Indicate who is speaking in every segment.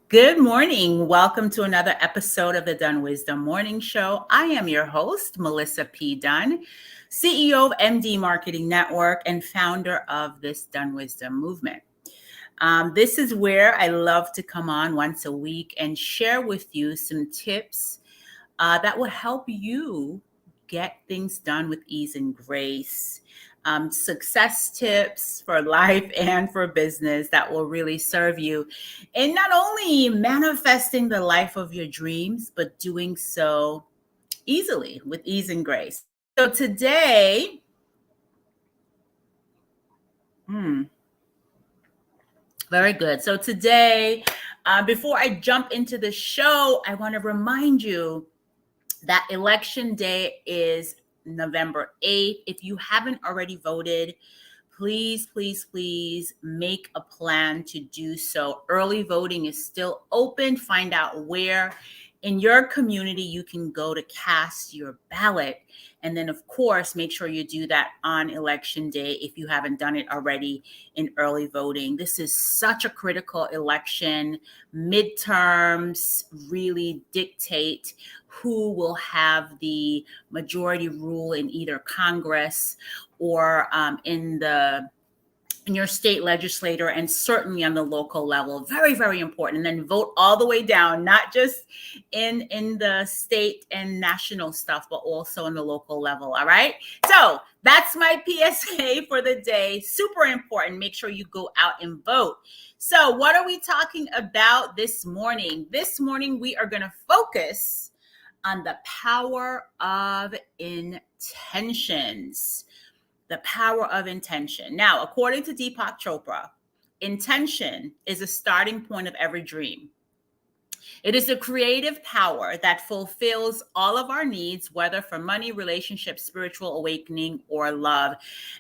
Speaker 1: Good morning. Welcome to another episode of the Dunn Wisdom Morning Show. I am your host, Melissa P. Dunn, CEO of MD Marketing Network and founder of this Dunn Wisdom movement. This is where I love to come on once a week and share with you some tips that will help you get things done with ease and grace. Success tips for life and for business that will really serve you in not only manifesting the life of your dreams, but doing so easily with ease and grace. So today, very good. So today, before I jump into the show, I want to remind you that election day is November 8th. If you haven't already voted, please, please, please make a plan to do so. Early voting is still open. Find out where in your community you can go to cast your ballot. And then, of course, make sure you do that on election day if you haven't done it already in early voting. This is such a critical election. Midterms really dictate who will have the majority rule in either Congress or in your state legislature, and certainly on the local level. Very, very important. And then vote all the way down, not just in the state and national stuff, but also on the local level. All right. So that's my PSA for the day. Super important. Make sure you go out and vote. So what are we talking about this morning? This morning, we are going to focus on the power of intentions. The power of intention. Now, according to Deepak Chopra, intention is a starting point of every dream. It is the creative power that fulfills all of our needs, whether for money, relationships, spiritual awakening, or love.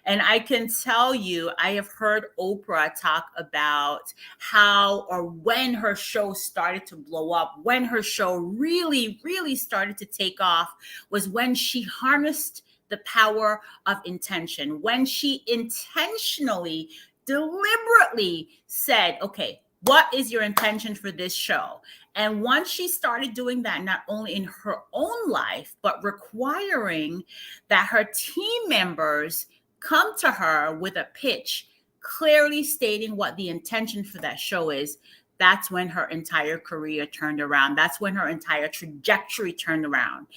Speaker 1: And I can tell you, I have heard Oprah talk about how or when her show started to blow up, when her show really, really started to take off, was when she harnessed the power of intention, when she intentionally, deliberately said, okay, what is your intention for this show? And once she started doing that, not only in her own life, but requiring that her team members come to her with a pitch, clearly stating what the intention for that show is, that's when her entire career turned around. That's when her entire trajectory turned around.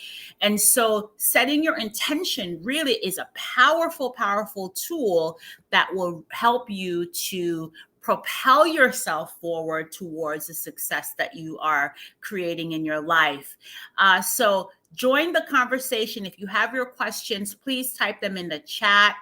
Speaker 1: And so setting your intention really is a powerful, powerful tool that will help you to propel yourself forward towards the success that you are creating in your life. So join the conversation. If you have your questions, please type them in the chat.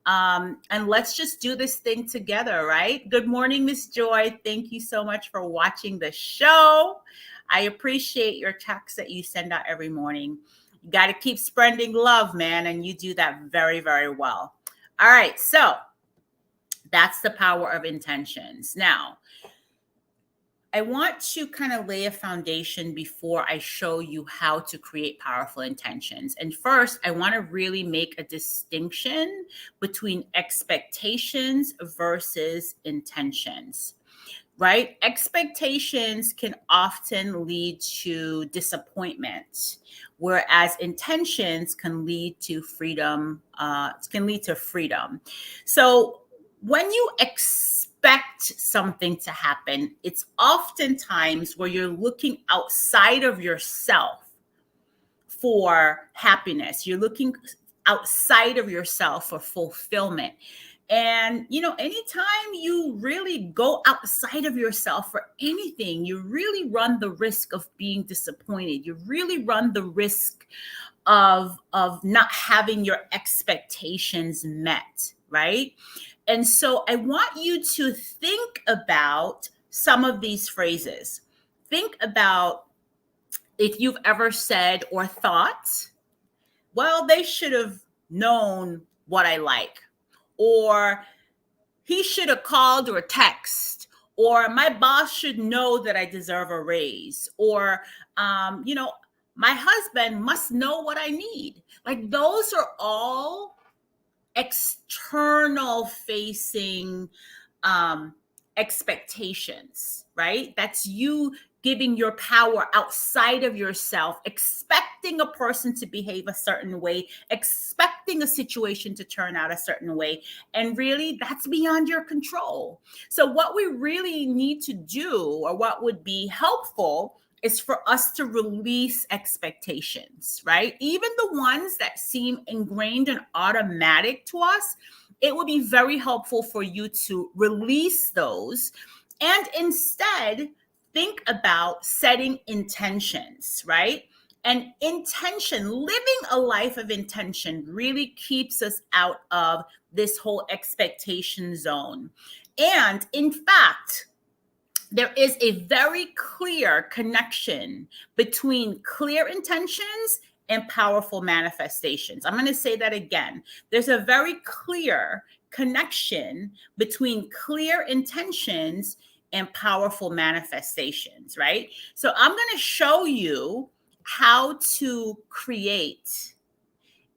Speaker 1: And let's just do this thing together, right? Good morning, Miss Joy. Thank you so much for watching the show. I appreciate your texts that you send out every morning. You got to keep spreading love, man, and you do that very, very well. All right, so that's the power of intentions. Now, I want to kind of lay a foundation before I show you how to create powerful intentions. And first, I want to really make a distinction between expectations versus intentions, right? Expectations can often lead to disappointment, whereas intentions can lead to freedom. So when you expect something to happen, it's oftentimes where you're looking outside of yourself for happiness. You're looking outside of yourself for fulfillment. And, anytime you really go outside of yourself for anything, you really run the risk of being disappointed. You really run the risk of not having your expectations met, right? And so I want you to think about some of these phrases. Think about if you've ever said or thought, well, they should have known what I like, or he should have called or text, or my boss should know that I deserve a raise, or, my husband must know what I need. Like, those are all external facing expectations, right? That's you giving your power outside of yourself, expecting a person to behave a certain way, expecting a situation to turn out a certain way. And really, that's beyond your control. So, what we really need to do, or what would be helpful, is for us to release expectations, right? Even the ones that seem ingrained and automatic to us, it would be very helpful for you to release those and instead think about setting intentions, right? And intention, living a life of intention, really keeps us out of this whole expectation zone. And in fact, there is a very clear connection between clear intentions and powerful manifestations. I'm going to say that again. There's a very clear connection between clear intentions and powerful manifestations, right? So I'm going to show you how to create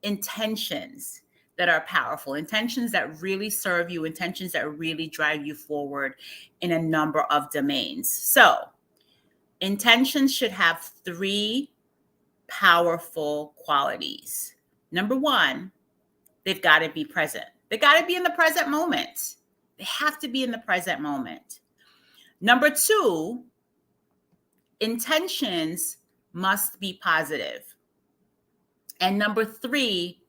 Speaker 1: intentions that are powerful, intentions that really serve you, intentions that really drive you forward in a number of domains. So intentions should have 3 powerful qualities. Number 1, they've got to be present. They got to be in the present moment. They have to be in the present moment. Number 2, intentions must be positive. And number 3,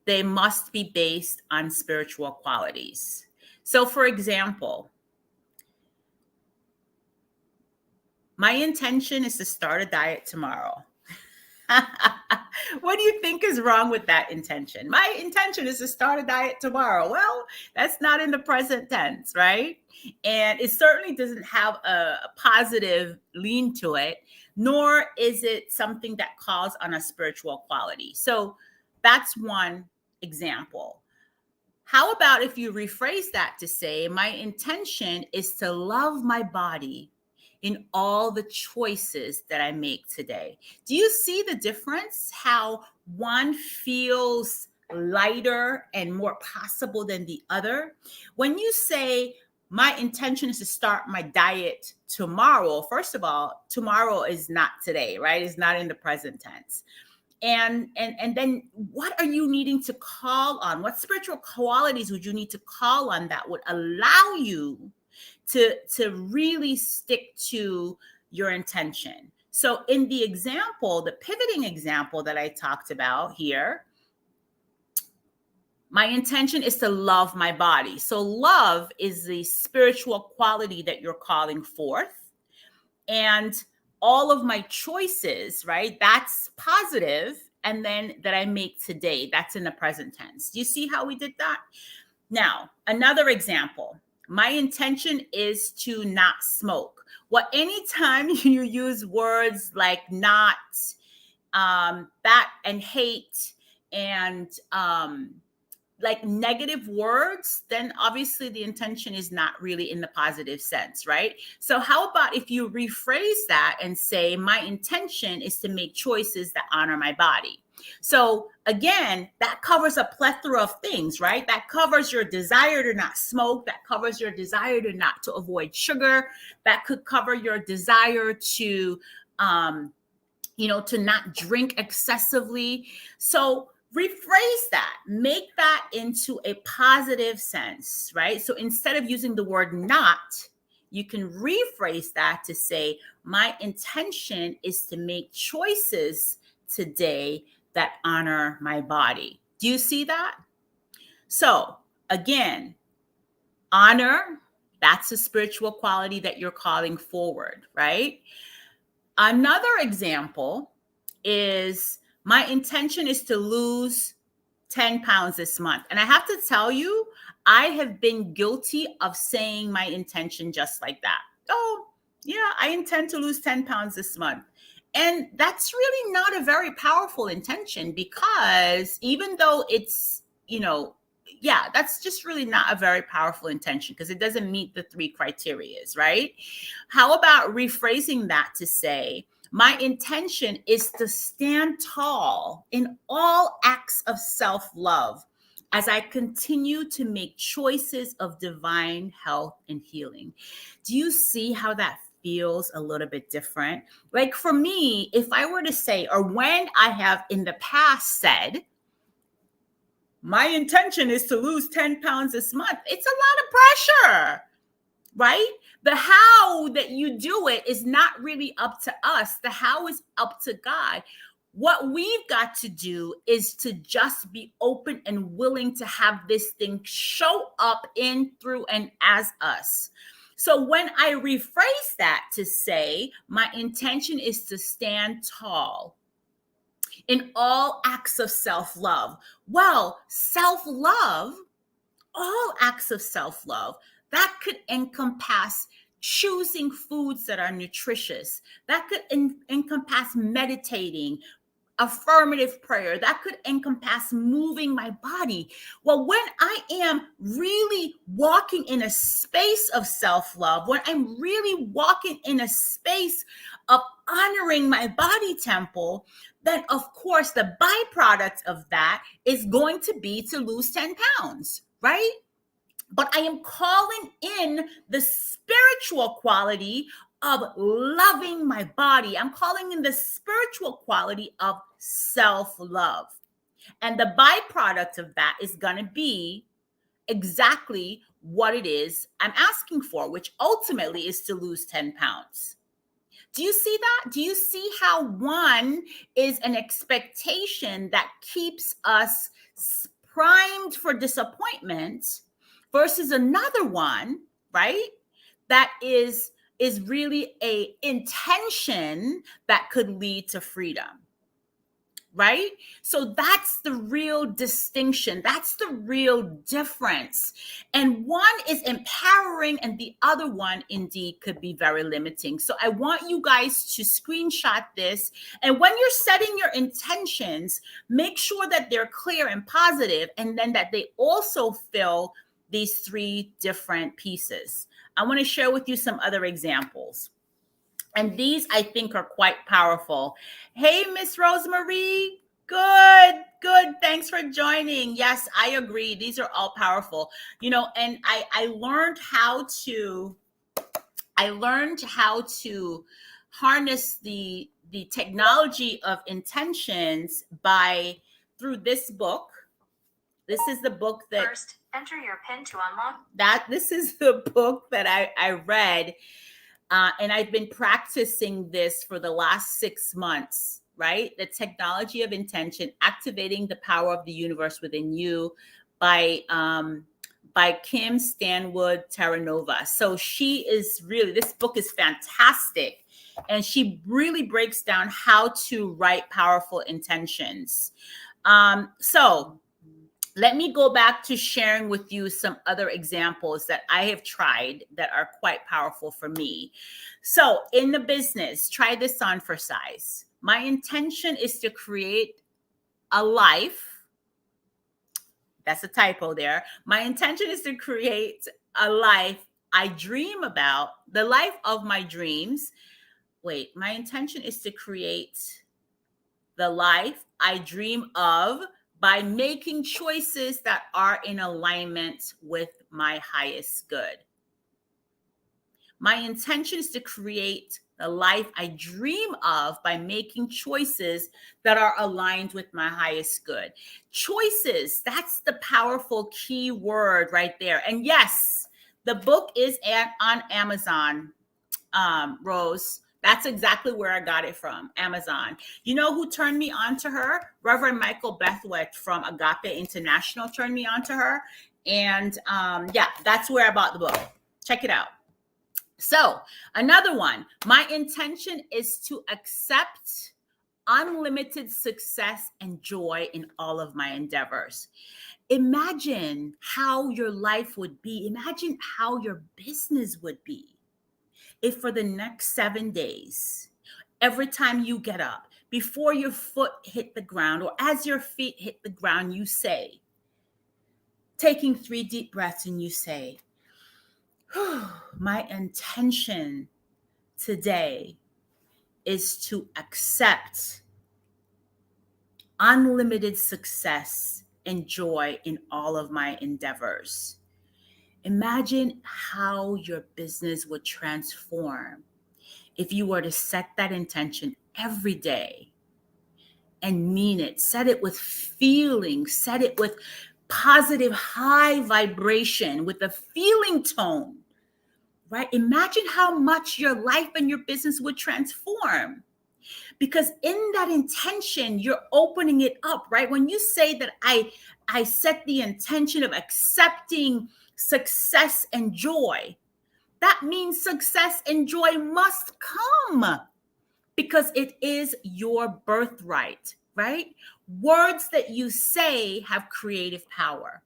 Speaker 1: they must be based on spiritual qualities. So, for example, my intention is to start a diet tomorrow. What do you think is wrong with that intention? My intention is to start a diet tomorrow. Well, that's not in the present tense, right? And it certainly doesn't have a positive lean to it, nor is it something that calls on a spiritual quality. So that's one example. How about if you rephrase that to say, my intention is to love my body in all the choices that I make today? Do you see the difference? How one feels lighter and more possible than the other? When you say, my intention is to start my diet tomorrow, first of all, tomorrow is not today, right? It's not in the present tense. And then what are you needing to call on? What spiritual qualities would you need to call on that would allow you to really stick to your intention? So in the example, the pivoting example that I talked about here, my intention is to love my body. So love is the spiritual quality that you're calling forth. And all of my choices, right? That's positive. And then that I make today, that's in the present tense. Do you see how we did that? Now, another example. My intention is to not smoke. Well, anytime you use words like not, that, and hate, and like negative words, then obviously the intention is not really in the positive sense, right? So how about if you rephrase that and say, my intention is to make choices that honor my body? So again, that covers a plethora of things, right? That covers your desire to not smoke. That covers your desire to not to avoid sugar. That could cover your desire to, to not drink excessively. So rephrase that, make that into a positive sense, right? So instead of using the word not, you can rephrase that to say, my intention is to make choices today that honor my body. Do you see that? So again, honor, that's a spiritual quality that you're calling forward, right? Another example is, my intention is to lose 10 pounds this month. And I have to tell you, I have been guilty of saying my intention just like that. Oh, yeah, I intend to lose 10 pounds this month. And that's really not a very powerful intention, because even though it's, that's just really not a very powerful intention, because it doesn't meet the 3 criterias, right? How about rephrasing that to say, my intention is to stand tall in all acts of self-love as I continue to make choices of divine health and healing. Do you see how that feels a little bit different? Like for me, if I were to say, or when I have in the past said, my intention is to lose 10 pounds this month, it's a lot of pressure, right? The how that you do it is not really up to us. The how is up to God. What we've got to do is to just be open and willing to have this thing show up in, through, and as us. So when I rephrase that to say, my intention is to stand tall in all acts of self-love. Well, self-love, all acts of self-love, that could encompass choosing foods that are nutritious. That could encompass meditating, affirmative prayer. That could encompass moving my body. Well, when I am really walking in a space of self-love, when I'm really walking in a space of honoring my body temple, then of course the byproduct of that is going to be to lose 10 pounds, right? But I am calling in the spiritual quality of loving my body. I'm calling in the spiritual quality of self-love. And the byproduct of that is going to be exactly what it is I'm asking for, which ultimately is to lose 10 pounds. Do you see that? Do you see how one is an expectation that keeps us primed for disappointment versus another one, right? That is really a intention that could lead to freedom, right? So that's the real distinction. That's the real difference. And one is empowering and the other one indeed could be very limiting. So I want you guys to screenshot this. And when you're setting your intentions, make sure that they're clear and positive, and then that they also fill these three different pieces. I want to share with you some other examples. And these, I think, are quite powerful. Hey, Miss Rosemarie. Good. Thanks for joining. Yes, I agree. These are all powerful. You know, and I learned how to harness the technology of intentions through this book. This is the book that
Speaker 2: first enter your PIN to unlock.
Speaker 1: This is the book that I read. And I've been practicing this for the last 6 months, right? The Technology of Intention, Activating the Power of the Universe Within You by Kim Stanwood Terranova. So this book is fantastic. And she really breaks down how to write powerful intentions. So let me go back to sharing with you some other examples that I have tried that are quite powerful for me. So in the business, try this on for size. My intention is to create a life. That's a typo there. My intention is to create a life I dream about, the life of my dreams. Wait, my intention is to create the life I dream of by making choices that are in alignment with my highest good. My intention is to create the life I dream of by making choices that are aligned with my highest good. Choices, that's the powerful key word right there. And yes, the book is on Amazon, Rose. That's exactly where I got it from, Amazon. You know who turned me on to her? Reverend Michael Bethwick from Agape International turned me on to her. And that's where I bought the book. Check it out. So another one, my intention is to accept unlimited success and joy in all of my endeavors. Imagine how your life would be. Imagine how your business would be if for the next 7 days, every time you get up, before your foot hit the ground or as your feet hit the ground, you say, taking 3 deep breaths, and you say, my intention today is to accept unlimited success and joy in all of my endeavors. Imagine how your business would transform if you were to set that intention every day and mean it. Set it with feeling, set it with positive, high vibration, with a feeling tone, right? Imagine how much your life and your business would transform. Because in that intention, you're opening it up, right? When you say that I set the intention of accepting success and joy, that means success and joy must come because it is your birthright, right? Words that you say have creative power.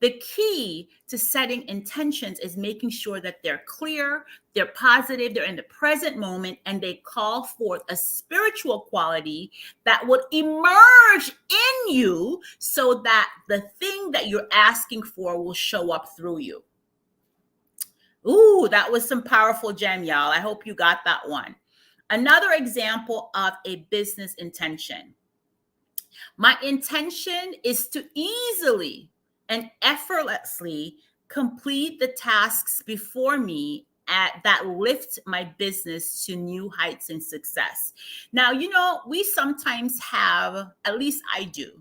Speaker 1: The key to setting intentions is making sure that they're clear, they're positive, they're in the present moment, and they call forth a spiritual quality that would emerge in you so that the thing that you're asking for will show up through you. Ooh, that was some powerful gem, y'all. I hope you got that one. Another example of a business intention. My intention is to easily and effortlessly complete the tasks before me that lift my business to new heights and success. Now, we sometimes have, at least I do,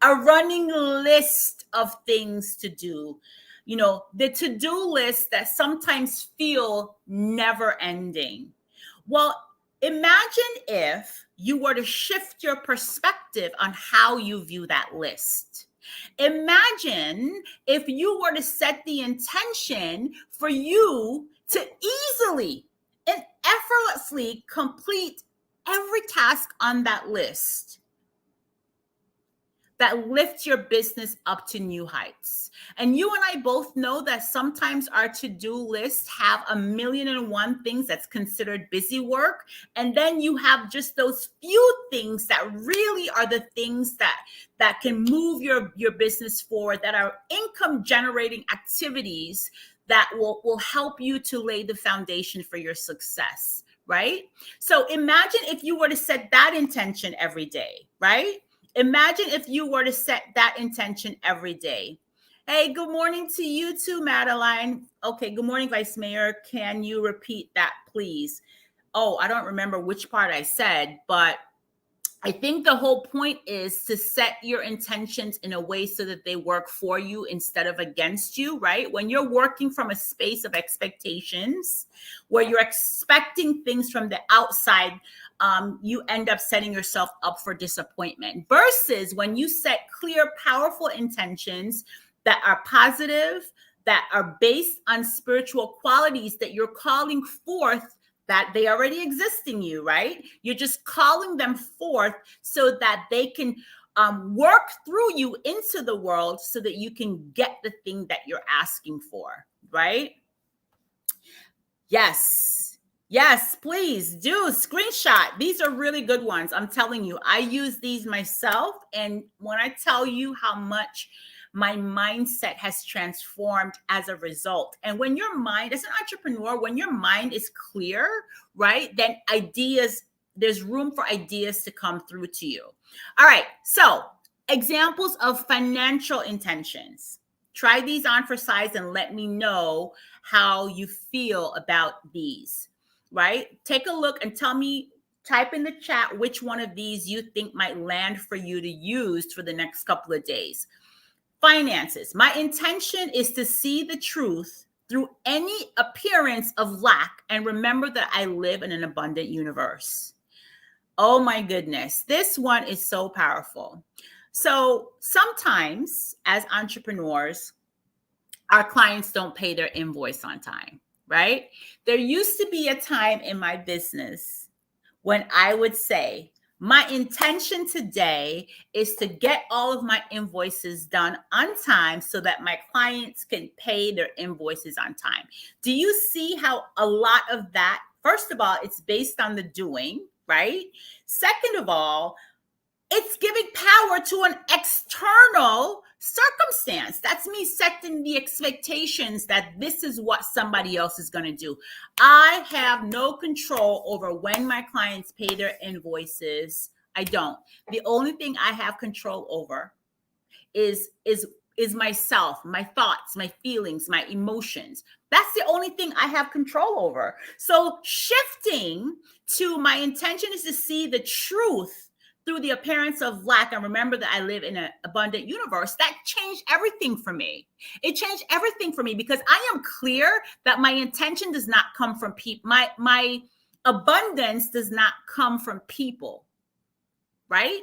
Speaker 1: a running list of things to do. The to-do list that sometimes feel never ending. Well, imagine if you were to shift your perspective on how you view that list. Imagine if you were to set the intention for you to easily and effortlessly complete every task on that list that lifts your business up to new heights. And you and I both know that sometimes our to-do lists have 1,000,001 things that's considered busy work. And then you have just those few things that really are the things that can move your business forward, that are income generating activities that will help you to lay the foundation for your success, right? So imagine if you were to set that intention every day, right? Imagine if you were to set that intention every day. Hey, good morning to you too, Madeline. Okay, good morning, Vice Mayor. Can you repeat that, please? Oh, I don't remember which part I said, but I think the whole point is to set your intentions in a way so that they work for you instead of against you, right? When you're working from a space of expectations, where you're expecting things from the outside, you end up setting yourself up for disappointment. Versus when you set clear, powerful intentions that are positive, that are based on spiritual qualities that you're calling forth, that they already exist in you, right? You're just calling them forth so that they can work through you into the world so that you can get the thing that you're asking for, right? Yes, please do screenshot. These are really good ones. I'm telling you, I use these myself. And when I tell you how much my mindset has transformed as a result. And when your mind, as an entrepreneur, when your mind is clear, right, then there's room for ideas to come through to you. All right, so examples of financial intentions. Try these on for size and let me know how you feel about these, right? Take a look and tell me, type in the chat which one of these you think might land for you to use for the next couple of days. Finances. My intention is to see the truth through any appearance of lack and remember that I live in an abundant universe. Oh my goodness. This one is so powerful. So sometimes as entrepreneurs, our clients don't pay their invoice on time, right? There used to be a time in my business when I would say, my intention today is to get all of my invoices done on time so that my clients can pay their invoices on time. Do you see how a lot of that, first of all, it's based on the doing, right? Second of all, it's giving power to an external circumstance. That's me setting the expectations that this is what somebody else is going to do. I have no control over when my clients pay their invoices I don't. The only thing I have control over is myself, my thoughts, my feelings, my emotions. That's the only thing I have control over. So shifting to my intention is to see the truth through the appearance of lack and remember that I live in an abundant universe. That changed everything for me. It changed everything for me because I am clear that my intention does not come from people. My abundance does not come from people, right?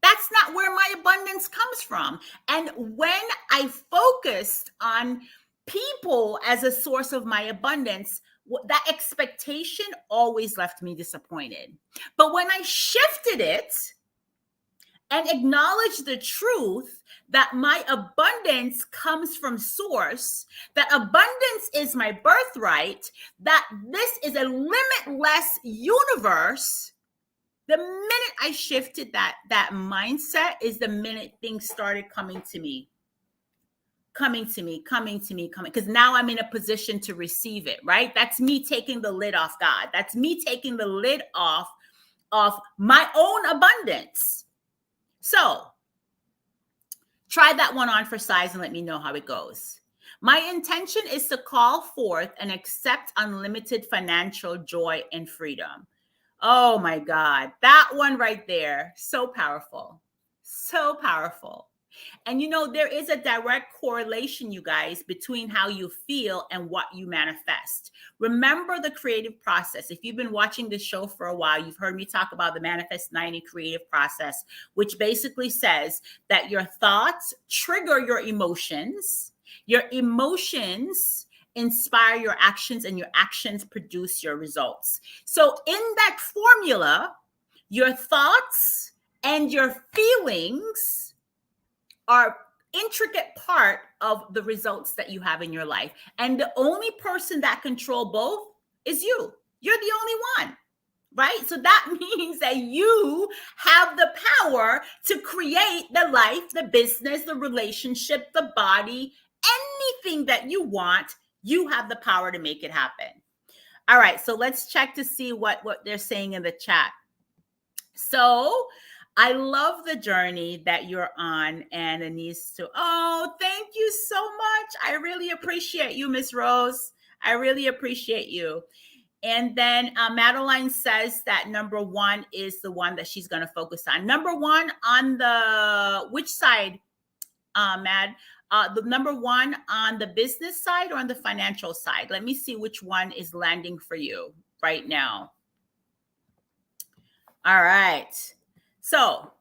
Speaker 1: That's not where my abundance comes from. And when I focused on people as a source of my abundance, that expectation always left me disappointed. But when I shifted it and acknowledged the truth that my abundance comes from source, that abundance is my birthright, that this is a limitless universe, the minute I shifted that mindset is the minute things started coming to me, because now I'm in a position to receive it, right? That's me taking the lid off God. That's me taking the lid off of my own abundance. So try that one on for size and let me know how it goes. My intention is to call forth and accept unlimited financial joy and freedom. Oh my God, that one right there, so powerful, so powerful. And you know, there is a direct correlation, you guys, between how you feel and what you manifest. Remember the creative process. If you've been watching this show for a while, you've heard me talk about the Manifest 90 creative process, which basically says that your thoughts trigger your emotions inspire your actions, and your actions produce your results. So in that formula, your thoughts and your feelings are intricate part of the results that you have in your life. And the only person that control both is you. You're the only one, right? So that means that you have the power to create the life, the business, the relationship, the body, anything that you want. You have the power to make it happen. All right, so let's check to see what they're saying in the chat. So I love the journey that you're on, and it needs to, oh, thank you so much. I really appreciate you, Miss Rose. I really appreciate you. And then Madeline says that number one is the one that she's going to focus on. Number one on the, which side, Mad? The number one on the business side or on the financial side? Let me see which one is landing for you right now. All right. So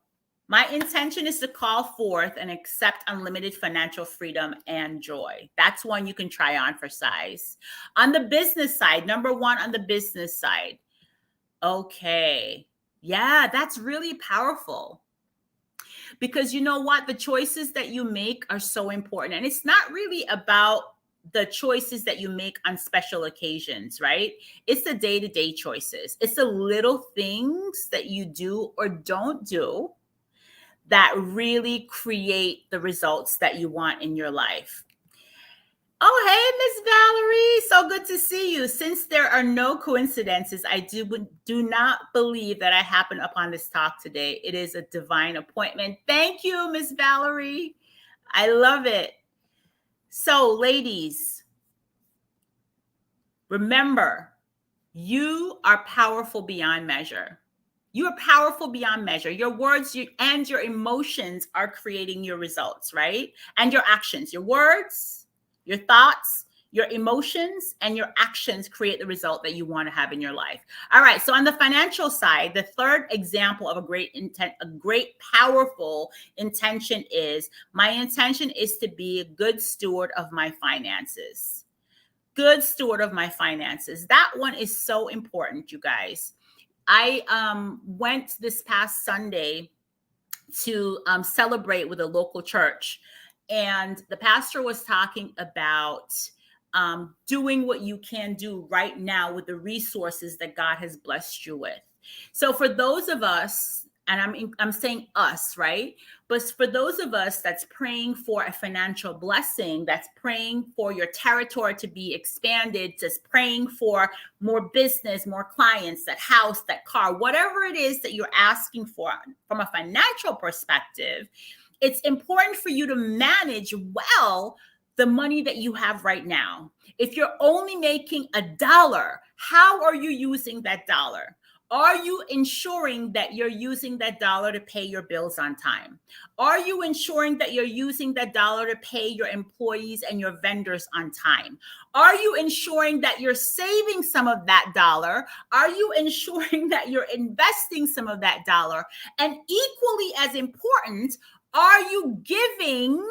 Speaker 1: my intention is to call forth and accept unlimited financial freedom and joy. That's one you can try on for size. On the business side, number one on the business side. Okay. Yeah, that's really powerful. Because you know what? The choices that you make are so important. And it's not really about the choices that you make on special occasions, right? It's the day-to-day choices. It's the little things that you do or don't do that really create the results that you want in your life. Oh, hey, Miss Valerie. So good to see you. Since there are no coincidences, I do not believe that I happened upon this talk today. It is a divine appointment. Thank you, Miss Valerie. I love it. So, ladies, remember, you are powerful beyond measure. You are powerful beyond measure. Your words and your emotions are creating your results, right? And your actions, your words, your thoughts, your emotions, and your actions create the result that you want to have in your life. All right. So on the financial side, the third example of a great intent, a great powerful intention is, my intention is to be a good steward of my finances. Good steward of my finances. That one is so important, you guys. I went this past Sunday to celebrate with a local church. And the pastor was talking about doing what you can do right now with the resources that God has blessed you with. So for those of us, and I'm saying us, right? But for those of us that's praying for a financial blessing, that's praying for your territory to be expanded, just praying for more business, more clients, that house, that car, whatever it is that you're asking for from a financial perspective, it's important for you to manage well the money that you have right now. If you're only making $1, how are you using that dollar? Are you ensuring that you're using that dollar to pay your bills on time? Are you ensuring that you're using that dollar to pay your employees and your vendors on time? Are you ensuring that you're saving some of that dollar? Are you ensuring that you're investing some of that dollar? And equally as important, are you giving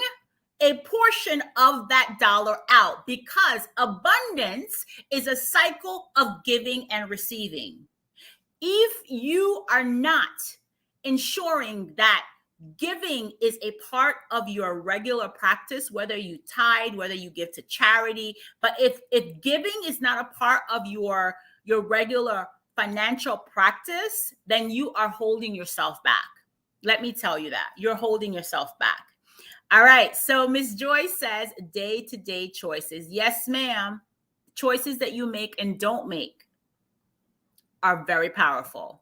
Speaker 1: a portion of that dollar out? Because abundance is a cycle of giving and receiving. If you are not ensuring that giving is a part of your regular practice, whether you tithe, whether you give to charity, but if giving is not a part of your regular financial practice, then you are holding yourself back. Let me tell you that. You're holding yourself back. All right. So Ms. Joy says day-to-day choices. Yes, ma'am. Choices that you make and don't make are very powerful.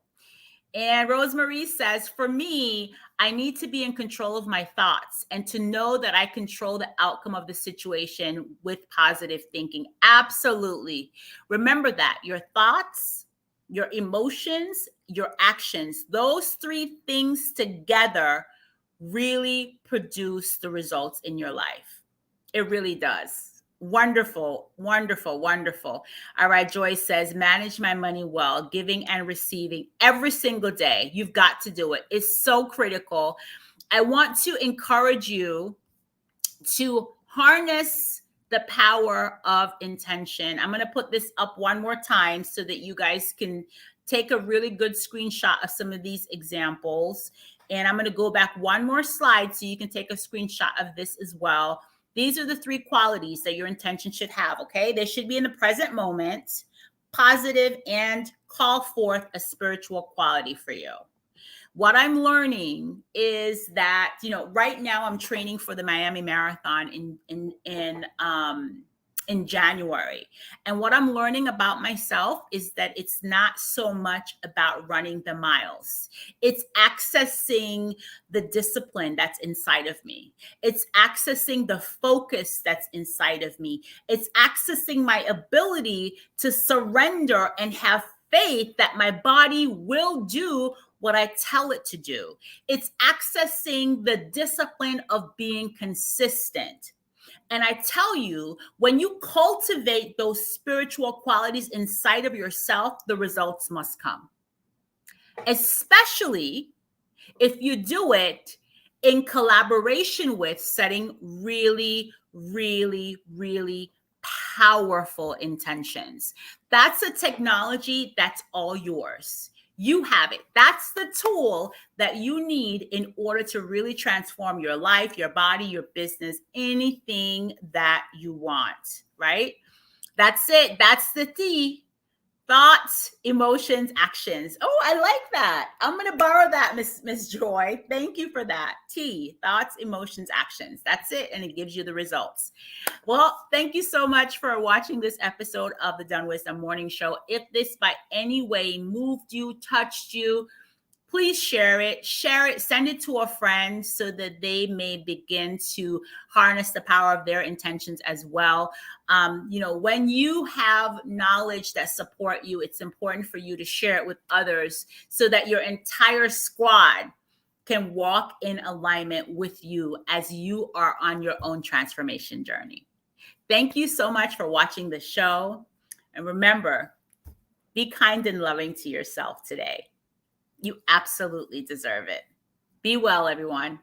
Speaker 1: And Rosemary says, for me, I need to be in control of my thoughts and to know that I control the outcome of the situation with positive thinking. Absolutely. Remember that your thoughts, your emotions, your actions, those three things together really produce the results in your life. It really does. Wonderful, wonderful, wonderful. All right, Joyce says, manage my money well, giving and receiving every single day. You've got to do it. It's so critical. I want to encourage you to harness the power of intention. I'm going to put this up one more time so that you guys can take a really good screenshot of some of these examples. And I'm going to go back one more slide so you can take a screenshot of this as well. These are the 3 qualities that your intention should have, okay? They should be in the present moment, positive, and call forth a spiritual quality for you. What I'm learning is that, right now I'm training for the Miami Marathon in January. And what I'm learning about myself is that it's not so much about running the miles. It's accessing the discipline that's inside of me. It's accessing the focus that's inside of me. It's accessing my ability to surrender and have faith that my body will do what I tell it to do. It's accessing the discipline of being consistent. And I tell you, when you cultivate those spiritual qualities inside of yourself, the results must come. Especially if you do it in collaboration with setting really, really, really powerful intentions. That's a technology that's all yours. You have it. That's the tool that you need in order to really transform your life, your body, your business, anything that you want, right? That's it. That's the T. Thoughts, emotions, actions. Oh, I like that. I'm going to borrow that, Miss Joy. Thank you for that. T, thoughts, emotions, actions. That's it. And it gives you the results. Well, thank you so much for watching this episode of the Dunn Wisdom Morning Show. If this by any way moved you, touched you, please share it, send it to a friend so that they may begin to harness the power of their intentions as well. When you have knowledge that support you, it's important for you to share it with others so that your entire squad can walk in alignment with you as you are on your own transformation journey. Thank you so much for watching the show. And remember, be kind and loving to yourself today. You absolutely deserve it. Be well, everyone.